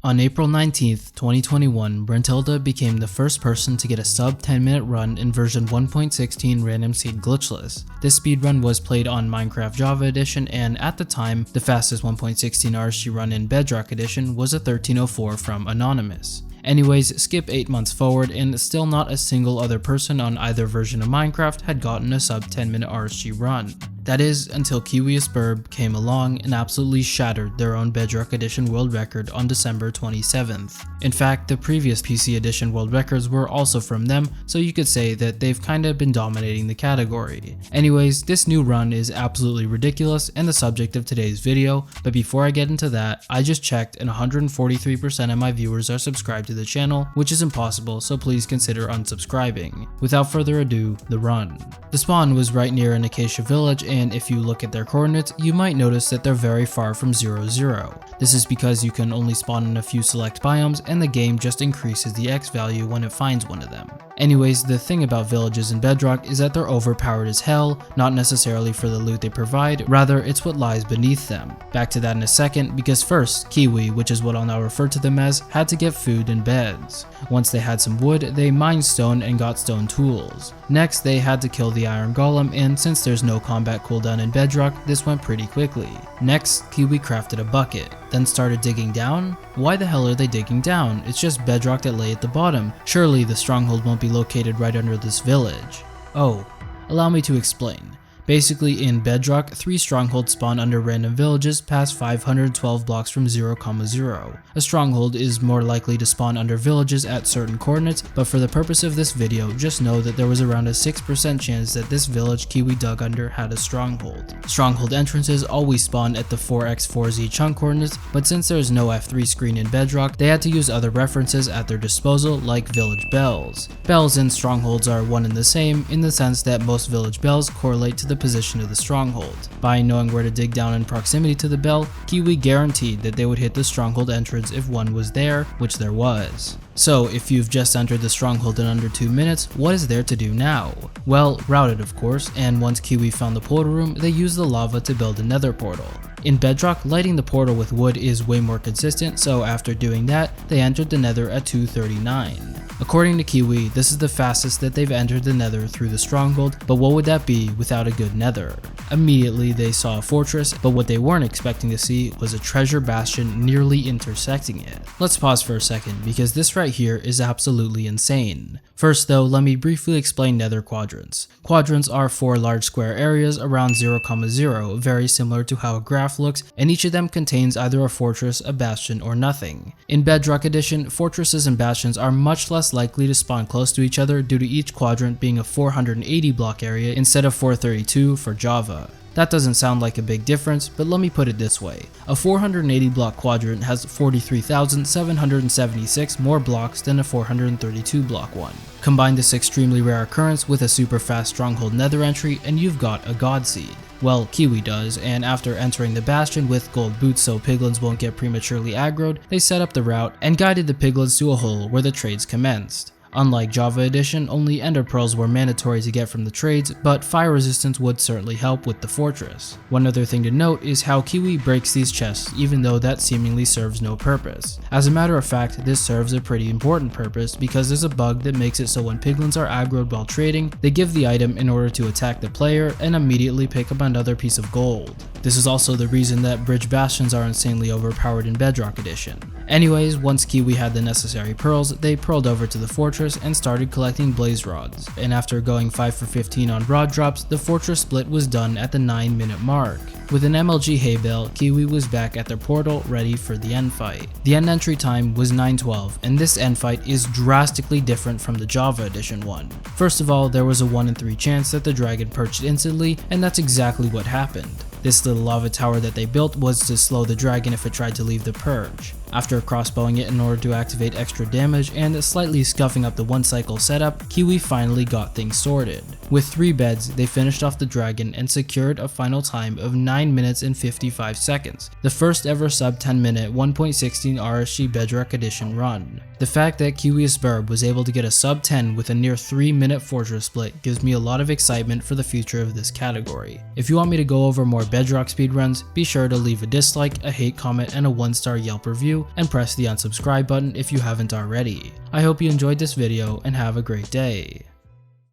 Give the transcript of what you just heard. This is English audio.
On April 19th, 2021, Brentilda became the first person to get a sub 10-minute run in version 1.16 random seed glitchless. This speedrun was played on Minecraft Java Edition, and at the time, the fastest 1.16 RSG run in Bedrock Edition was a 1304 from Anonymous. Anyways, skip 8 months forward and still not a single other person on either version of Minecraft had gotten a sub 10-minute RSG run. That is, until Kiwiest Birb came along and absolutely shattered their own Bedrock Edition world record on December 27th. In fact, the previous PC Edition world records were also from them, so you could say that they've kinda been dominating the category. Anyways, this new run is absolutely ridiculous and the subject of today's video, but before I get into that, I just checked and 143% of my viewers are subscribed to the channel, which is impossible, so please consider unsubscribing. Without further ado, the run. The spawn was right near an acacia village, and if you look at their coordinates, you might notice that they're very far from 0, 0. This is because you can only spawn in a few select biomes and the game just increases the X value when it finds one of them. Anyways, the thing about villages in Bedrock is that they're overpowered as hell, not necessarily for the loot they provide, rather it's what lies beneath them. Back to that in a second, because first, Kiwi, which is what I'll now refer to them as, had to get food and beds. Once they had some wood, they mined stone and got stone tools. Next, they had to kill the iron golem, and since there's no combat cooldown in Bedrock, this went pretty quickly. Next, Kiwi crafted a bucket, then started digging down? Why the hell are they digging down? It's just bedrock that lay at the bottom. Surely the stronghold won't be located right under this village. Oh, allow me to explain. Basically, in Bedrock, 3 strongholds spawn under random villages past 512 blocks from 0, 0. A stronghold is more likely to spawn under villages at certain coordinates, but for the purpose of this video, just know that there was around a 6% chance that this village Kiwi dug under had a stronghold. Stronghold entrances always spawn at the 4x4z chunk coordinates, but since there is no F3 screen in Bedrock, they had to use other references at their disposal, like village bells. Bells and strongholds are one and the same, in the sense that most village bells correlate to the position of the stronghold. By knowing where to dig down in proximity to the bell, Kiwi guaranteed that they would hit the stronghold entrance if one was there, which there was. So if you've just entered the stronghold in under 2 minutes, what is there to do now? Well, route it of course, and once Kiwi found the portal room, they used the lava to build a nether portal. In Bedrock, lighting the portal with wood is way more consistent, so after doing that, they entered the nether at 2:39. According to Kiwi, this is the fastest that they've entered the nether through the stronghold, but what would that be without a good nether? Immediately they saw a fortress, but what they weren't expecting to see was a treasure bastion nearly intersecting it. Let's pause for a second, because this right here is absolutely insane. First though, let me briefly explain nether quadrants. Quadrants are 4 large square areas around 0, 0, very similar to how a graph looks, and each of them contains either a fortress, a bastion, or nothing. In Bedrock Edition, fortresses and bastions are much less likely to spawn close to each other due to each quadrant being a 480 block area instead of 432 for Java. That doesn't sound like a big difference, but let me put it this way. A 480 block quadrant has 43,776 more blocks than a 432 block one. Combine this extremely rare occurrence with a super fast stronghold nether entry and you've got a godseed. Well, Kiwi does, and after entering the bastion with gold boots so piglins won't get prematurely aggroed, they set up the route and guided the piglins to a hole where the trades commenced. Unlike Java Edition, only ender pearls were mandatory to get from the trades, but fire resistance would certainly help with the fortress. One other thing to note is how Kiwi breaks these chests, even though that seemingly serves no purpose. As a matter of fact, this serves a pretty important purpose because there's a bug that makes it so when piglins are aggroed while trading, they give the item in order to attack the player and immediately pick up another piece of gold. This is also the reason that bridge bastions are insanely overpowered in Bedrock Edition. Anyways, once Kiwi had the necessary pearls, they pearled over to the fortress and started collecting blaze rods, and after going 5 for 15 on rod drops, the fortress split was done at the 9-minute mark. With an MLG hay bale, Kiwi was back at their portal ready for the end fight. The end entry time was 9:12, and this end fight is drastically different from the Java Edition one. First of all, there was a 1 in 3 chance that the dragon perched instantly, and that's exactly what happened. This little lava tower that they built was to slow the dragon if it tried to leave the purge. After crossbowing it in order to activate extra damage and slightly scuffing up the 1 cycle setup, Kiwi finally got things sorted. With 3 beds, they finished off the dragon and secured a final time of 9 minutes and 55 seconds, the first ever sub 10 minute 1.16 RSG Bedrock Edition run. The fact that Kiwiest Birb was able to get a sub 10 with a near 3-minute fortress split gives me a lot of excitement for the future of this category. If you want me to go over more Bedrock speedruns, be sure to leave a dislike, a hate comment, and a 1-star Yelp review, and press the unsubscribe button if you haven't already. I hope you enjoyed this video and have a great day.